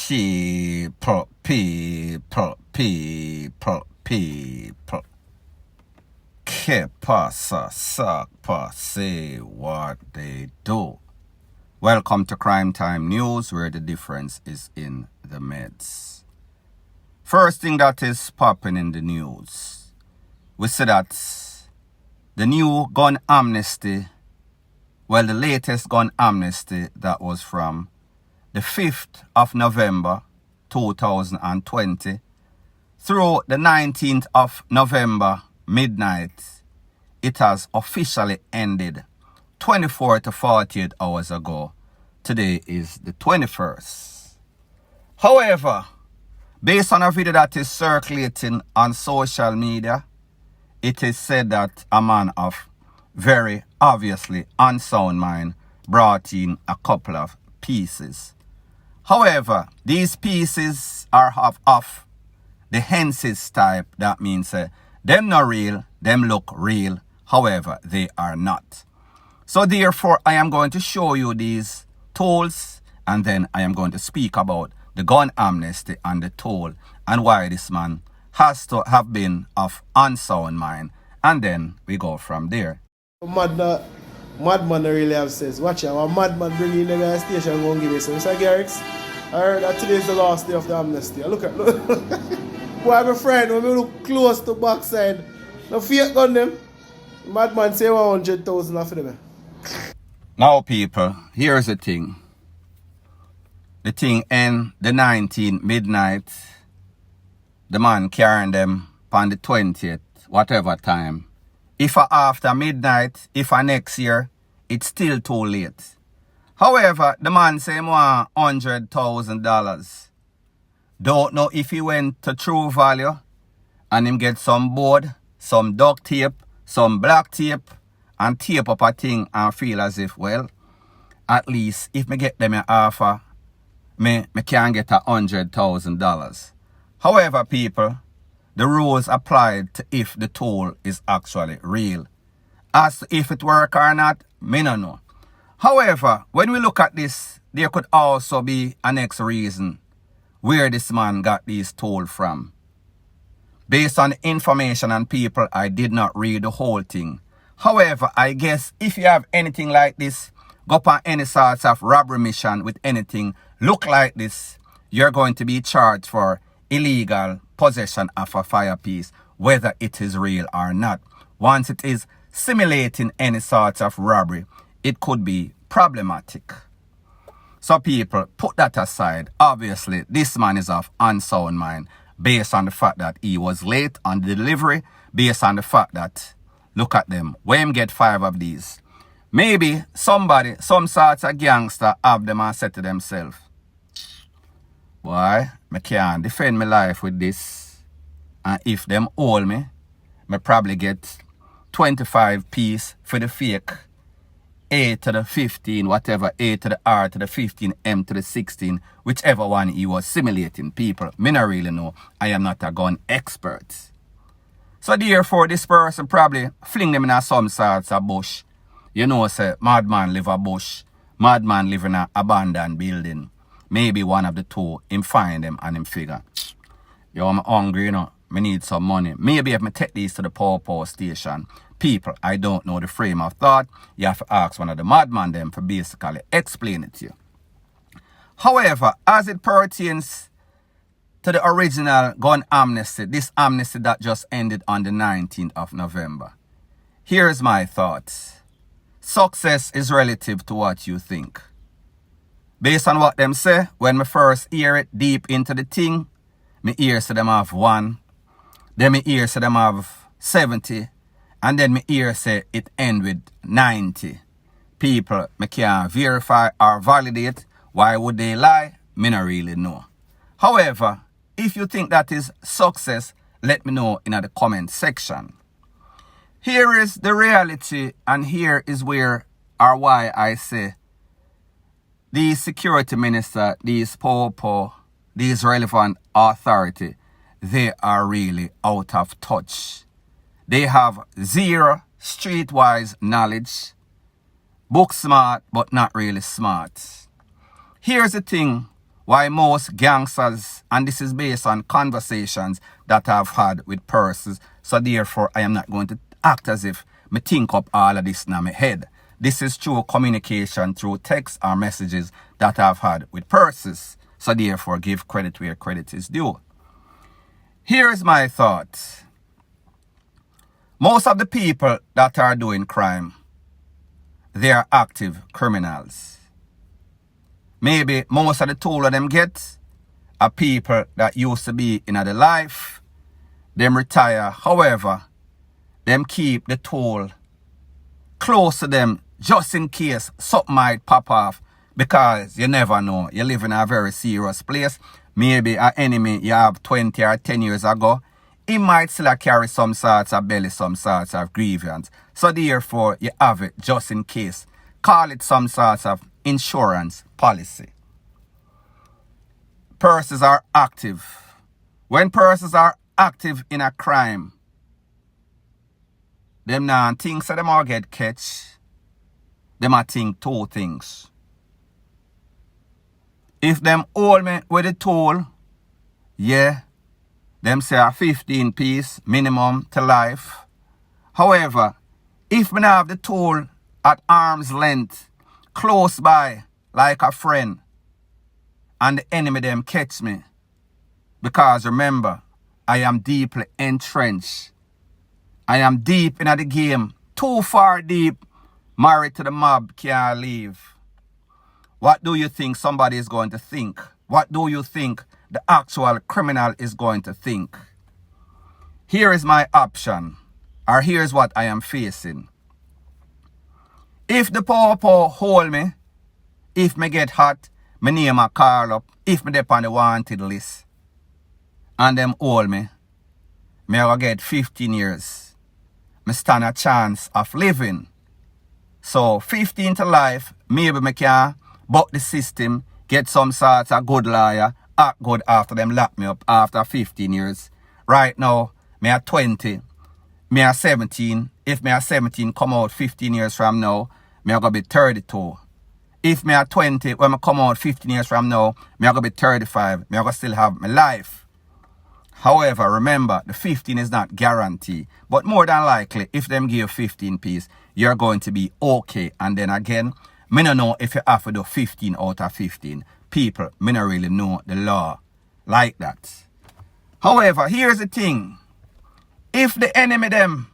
people. Que pasa, sakpa, say what they do. Welcome to Crime Time News, where the difference is in the meds. First thing that is popping in the news, we see that the new gun amnesty, well, the latest gun amnesty that was from the 5th of November 2020 through the 19th of November midnight, it has officially ended 24 to 48 hours ago. Today is the 21st. However, based on a video that is circulating on social media, it is said that a man of very obviously unsound mind brought in a couple of pieces. However, these pieces are of the hences type. That means them not real, them look real. However, they are not. So therefore, I am going to show you these tools, and then I am going to speak about the gun amnesty and the tool and why this man has to have been of unsound mind. And then we go from there. Madman really have says, watch out, a madman bring in the gas station and go and give you some. Mr. Garrix, I heard that today is the last day of the amnesty. Look. Boy, I'm a friend, when we look close to backside, no fake gun them. Madman say 100,000 after them. Now people, here's the thing. The thing end the 19th midnight. The man carrying them on the 20th, whatever time. If after midnight, if next year, it's still too late. However, the man say he want $100,000. Don't know if he went to True Value and him get some board, some duct tape, some black tape, and tape up a thing and feel as if, well, at least if me get them an offer, me can get $100,000. However, people, the rules applied to if the tool is actually real. As to if it work or not, me no know. However, when we look at this, there could also be a next reason where this man got these tools from. Based on the information and people, I did not read the whole thing. However, I guess if you have anything like this, go on any sorts of robbery mission with anything look like this, you're going to be charged for illegal possession of a firepiece, whether it is real or not. Once it is simulating any sort of robbery, it could be problematic. So people, put that aside. Obviously, this man is of unsound mind based on the fact that he was late on the delivery, based on the fact that, look at them, where him get 5 of these. Maybe somebody, some sort of gangster have them and said to themselves, boy, I can't defend my life with this. And if them hold me, I probably get 25 piece for the fake A to the 15, whatever, A to the R to the 15, M to the 16, whichever one he was simulating. People, me not really know. I am not a gun expert. So therefore, this person probably fling them in some sorts of bush. You know, say, madman live a bush, madman live in an abandoned building. Maybe one of the two, him find them and him figure, yo, I'm hungry, you know, I need some money. Maybe if I take these to the power station, people, I don't know the frame of thought. You have to ask one of the madman them for basically explain it to you. However, as it pertains to the original gun amnesty, this amnesty that just ended on the 19th of November, here's my thoughts. Success is relative to what you think. Based on what them say, when me first hear it deep into the thing, me hear say them have 1, then me hear say them have 70, and then me hear say it end with 90. People, me can't verify or validate. Why would they lie? Me not really know. However, if you think that is success, let me know in the comment section. Here is the reality, and here is where or why I say these security minister, these popo, these relevant authority, they are really out of touch. They have zero streetwise knowledge, book smart, but not really smart. Here's the thing, why most gangsters, and this is based on conversations that I've had with persons, so therefore I am not going to act as if me think up all of this in my head. This is through communication, through text or messages that I've had with persons, so therefore give credit where credit is due. Here is my thought. Most of the people that are doing crime, they are active criminals. Maybe most of the tool of them get are people that used to be in their life. Them retire. However, them keep the tool close to them just in case something might pop off, because you never know. You live in a very serious place. Maybe an enemy you have 20 or 10 years ago, he might still carry some sorts of belly, some sorts of grievance. So therefore, you have it just in case. Call it some sorts of insurance policy. Persons are active. When persons are active in a crime, them now think so them all get catch. Them a think two things. If them hold me with the tool, yeah, them say a 15 piece minimum to life. However, if me have the tool at arm's length, close by, like a friend, and the enemy them catch me, because remember, I am deeply entrenched. I am deep in the game, too far deep, married to the mob, can't leave. What do you think somebody is going to think? What do you think the actual criminal is going to think? Here is my option, or here's what I am facing. If the popo hold me, if me get hot, me name a call up, if me dep on the wanted list, and them hold me, me will get 15 years. Me stand a chance of living. So 15 to life, maybe me can buck the system, get some sort of good lawyer, act good after them lock me up after 15 years. Right now, me are 20, me are 17. If me are 17 come out 15 years from now, me are going to be 32. If me are 20, when I come out 15 years from now, me are going to be 35. Me are going to still have my life. However, remember, the 15 is not guaranteed. But more than likely, if them give 15 piece, you're going to be okay. And then again, me don't know if you have to do 15 out of 15. People, me don't really know the law like that. However, here's the thing. If the enemy them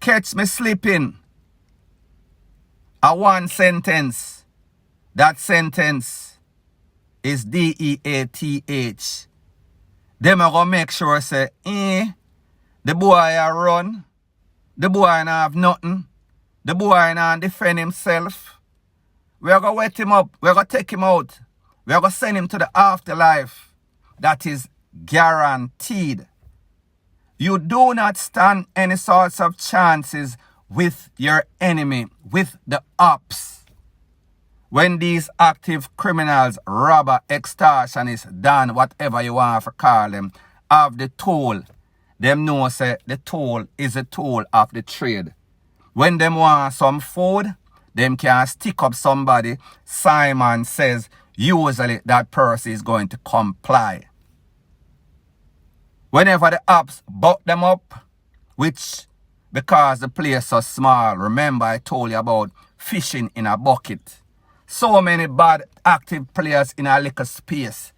catch me sleeping, a one sentence, that sentence is DEATH. Them are going to make sure say, the boy a run, the boy not have nothing, the boy not defend himself. We are going to wet him up, we are going to take him out, we are going to send him to the afterlife. That is guaranteed. You do not stand any sorts of chances with your enemy, with the ops. When these active criminals, robber, extortionists, done whatever you want to call them, have the tool, them know say the tool is a tool of the trade. When them want some food, them can stick up somebody. Simon says usually that person is going to comply. Whenever the ops buck them up, which because the place is small, remember I told you about fishing in a bucket. So many bad active players in a little space.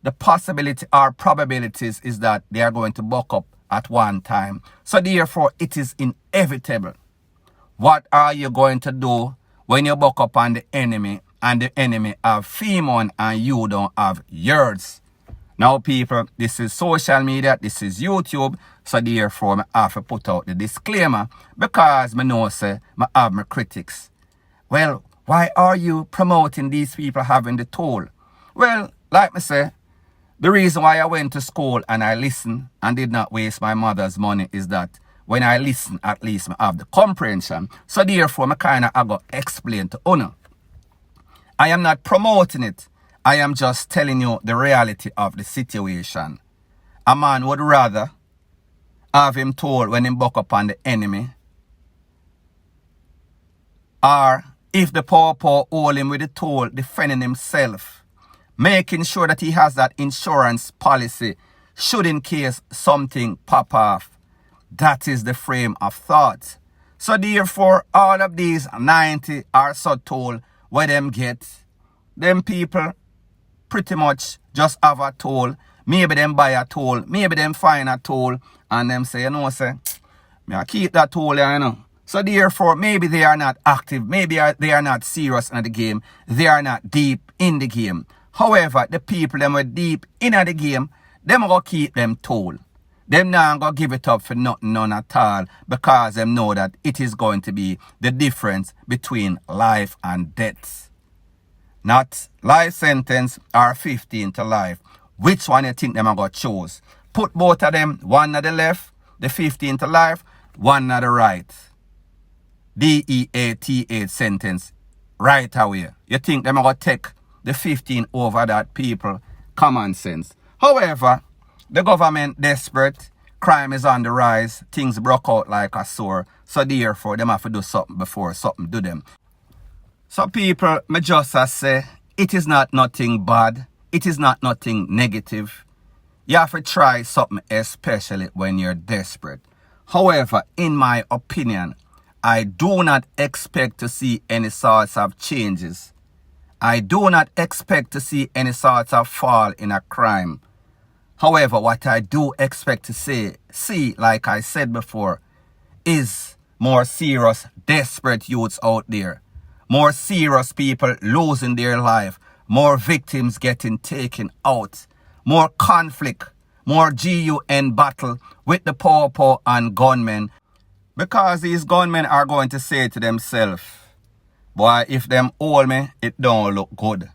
The possibility or probabilities is that they are going to buck up at one time. So therefore, it is inevitable. What are you going to do when you buck up on the enemy and the enemy have female and you don't have yours? Now people, this is social media, this is YouTube, so therefore I have to put out the disclaimer because I know say I have my critics. Well, why are you promoting these people having the tool? Well, like I say, the reason why I went to school and I listened and did not waste my mother's money is that when I listen, at least I have the comprehension. So therefore, I kind of go explain to Una. I am not promoting it. I am just telling you the reality of the situation. A man would rather have him told when he buck up on the enemy, or if the poor hold him with the tool defending himself, making sure that he has that insurance policy should in case something pop off. That is the frame of thought. So therefore, all of these 90 or so toll where them get, them people pretty much just have a toll. Maybe them buy a toll, maybe them find a toll, and them say, you know, say, me I keep that toll here, you know. So therefore, maybe they are not active, maybe they are not serious in the game, they are not deep in the game. However, the people them were deep in the game, them go keep them toll. Them not go give it up for nothing, none at all, because them know that it is going to be the difference between life and death. Not life sentence or 15 to life. Which one you think them are going to choose? Put both of them, one at the left, the 15 to life, one at the right. DEATH sentence right away. You think them are going to take the 15 over that people? Common sense. However, the government desperate, crime is on the rise, things broke out like a sore, so therefore them have to do something before something do them. So people, me just say, it is not nothing bad, it is not nothing negative. You have to try something, especially when you're desperate. However, in my opinion, I do not expect to see any sorts of changes. I do not expect to see any sorts of fall in a crime. However, what I do expect to see, like I said before, is more serious, desperate youths out there. More serious people losing their life. More victims getting taken out. More conflict. More GUN battle with the poor and gunmen. Because these gunmen are going to say to themselves, boy, if them hold me, it don't look good.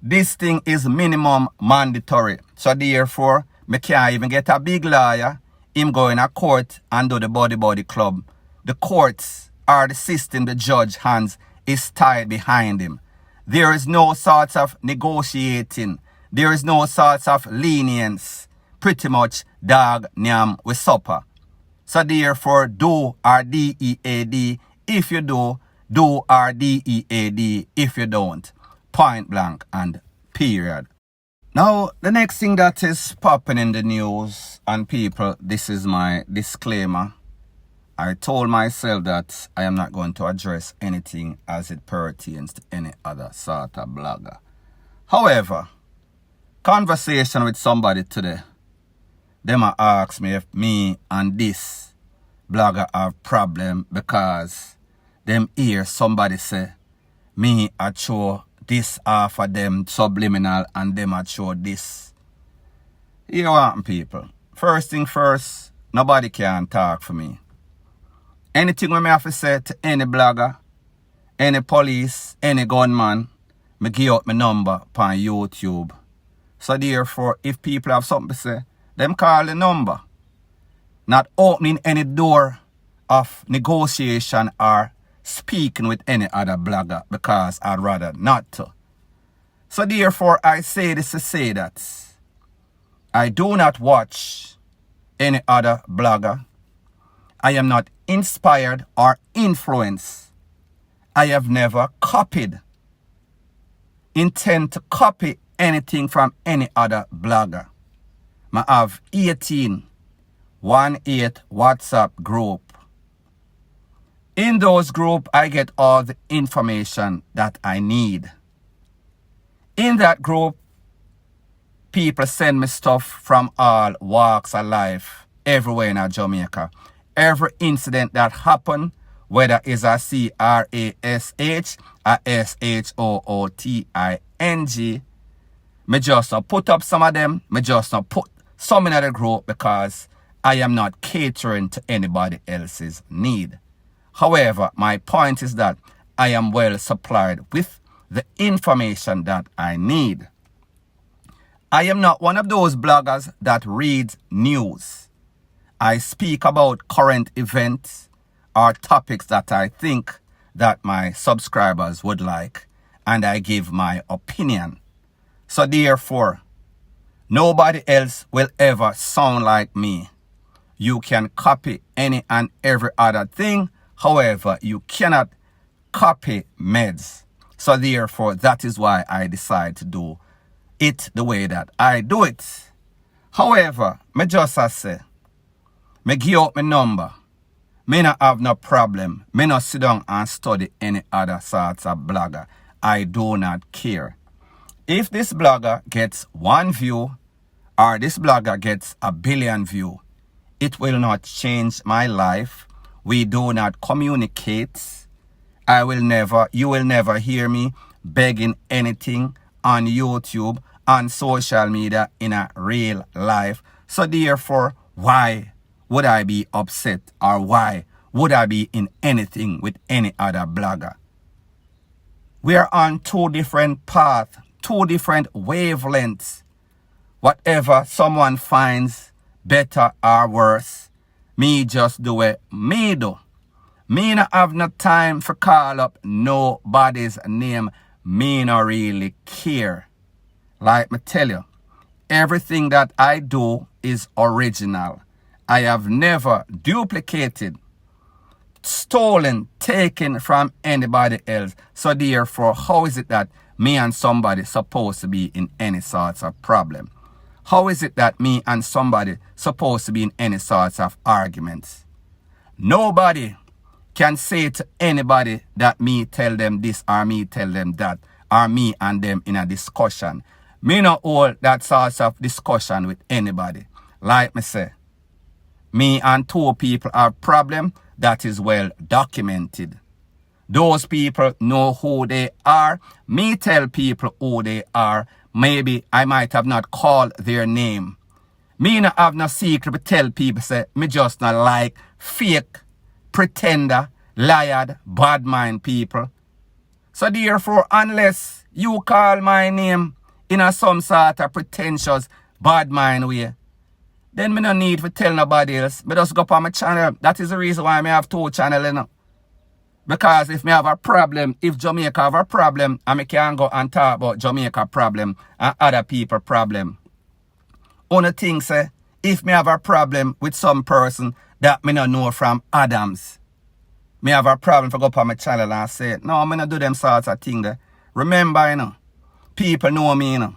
This thing is minimum mandatory. So therefore, me can't even get a big lawyer, him go in a court and do the body club. The courts are the system, the judge hands is tied behind him. There is no sorts of negotiating. There is no sorts of lenience. Pretty much dog nyam with supper. So therefore, do RDEAD if you do RDEAD if you don't. Point blank and period. Now, the next thing that is popping in the news, and people, this is my disclaimer. I told myself that I am not going to address anything as it pertains to any other sort of blogger. However, conversation with somebody today, them ask me if me and this blogger have problem because them hear somebody say, me I show this half of them subliminal and them I show this. You want people. First thing first, nobody can talk for me. Anything we may have to say to any blogger, any police, any gunman, me give out my number on YouTube. So therefore, if people have something to say, them call the number. Not opening any door of negotiation or speaking with any other blogger because I'd rather not to. So therefore, I say this to say that I do not watch any other blogger. I am not inspired or influenced. I have never copied, intend to copy anything from any other blogger. I have 18 WhatsApp group. In those group, I get all the information that I need. In that group, people send me stuff from all walks of life, everywhere in Jamaica. Every incident that happened, whether it's a CRASH, a SHOOTING, me just put up some of them, me just put some in the group because I am not catering to anybody else's need. However, my point is that I am well supplied with the information that I need. I am not one of those bloggers that reads news. I speak about current events or topics that I think that my subscribers would like, and I give my opinion. So therefore, nobody else will ever sound like me. You can copy any and every other thing. However, you cannot copy meds. So therefore, that is why I decide to do it the way that I do it. However, me just say, me give out my number. Me not have no problem. Me not sit down and study any other sorts of blogger. I do not care. If this blogger gets 1 view or this blogger gets 1 billion view, it will not change my life. We do not communicate. You will never hear me begging anything on YouTube, on social media, in a real life. So therefore, why would I be upset, or why would I be in anything with any other blogger? We are on 2 different paths, 2 different wavelengths. Whatever someone finds better or worse, me just do it me do. Me not have no time for call up nobody's name. Me not really care. Like me tell you, everything that I do is original. I have never duplicated, stolen, taken from anybody else. So therefore, how is it that me and somebody supposed to be in any sorts of problem? How is it that me and somebody supposed to be in any sorts of arguments? Nobody can say to anybody that me tell them this or me tell them that, or me and them in a discussion. Me not hold that sorts of discussion with anybody. Like me say, me and 2 people have problem that is well documented. Those people know who they are. Me tell people who they are. Maybe I might have not called their name. Me not have no secret to tell people, say, me just not like fake, pretender, liar, bad mind people. So therefore, unless you call my name in a some sort of pretentious, bad mind way, then me no need to tell nobody else. Me just go up on my channel. That is the reason why I have 2 channels, you know. Because if me have a problem, if Jamaica have a problem, and me can go and talk about Jamaica problem and other people problem. Only thing say, if me have a problem with some person that me no know from Adams, me have a problem for go up on my channel and say, no, me no do them sorts of thing there. Remember, you know, people know me, you know.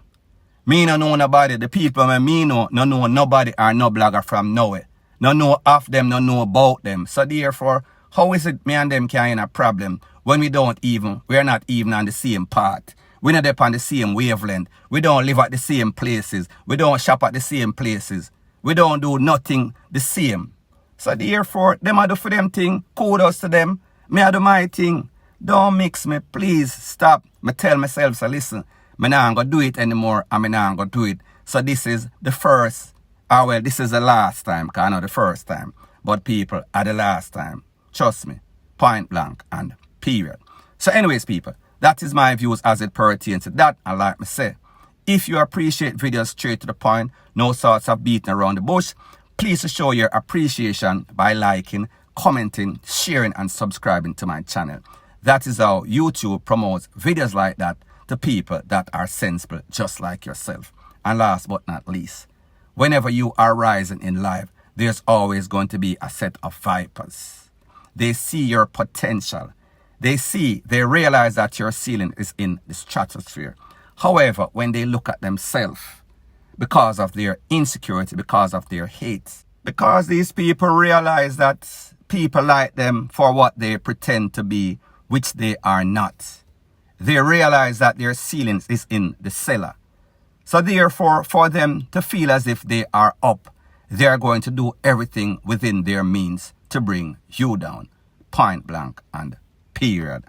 Me no know nobody. The people me know, no know nobody or no blogger from nowhere. No know of them, no know about them. So therefore, how is it me and them can in a problem when we are not even on the same path? We're not up on the same wavelength. We don't live at the same places. We don't shop at the same places. We don't do nothing the same. So therefore, them I do for them thing, kudos to them. Me I do my thing. Don't mix me, please stop. Me tell myself, so listen, me not gonna do it anymore, and me not gonna do it. So this is the first, this is the last time, because I know the first time. But people, at the last time. Trust me, point blank and period. So anyways, people, that is my views as it pertains to that. And like me say, if you appreciate videos straight to the point, no sorts of beating around the bush, please show your appreciation by liking, commenting, sharing, and subscribing to my channel. That is how YouTube promotes videos like that to people that are sensible just like yourself. And last but not least, whenever you are rising in life, there's always going to be a set of vipers. They see your potential. They realize that your ceiling is in the stratosphere. However, when they look at themselves, because of their insecurity, because of their hate, because these people realize that people like them for what they pretend to be, which they are not. They realize that their ceiling is in the cellar. So therefore, for them to feel as if they are up, they are going to do everything within their means to bring you down. Point blank and period.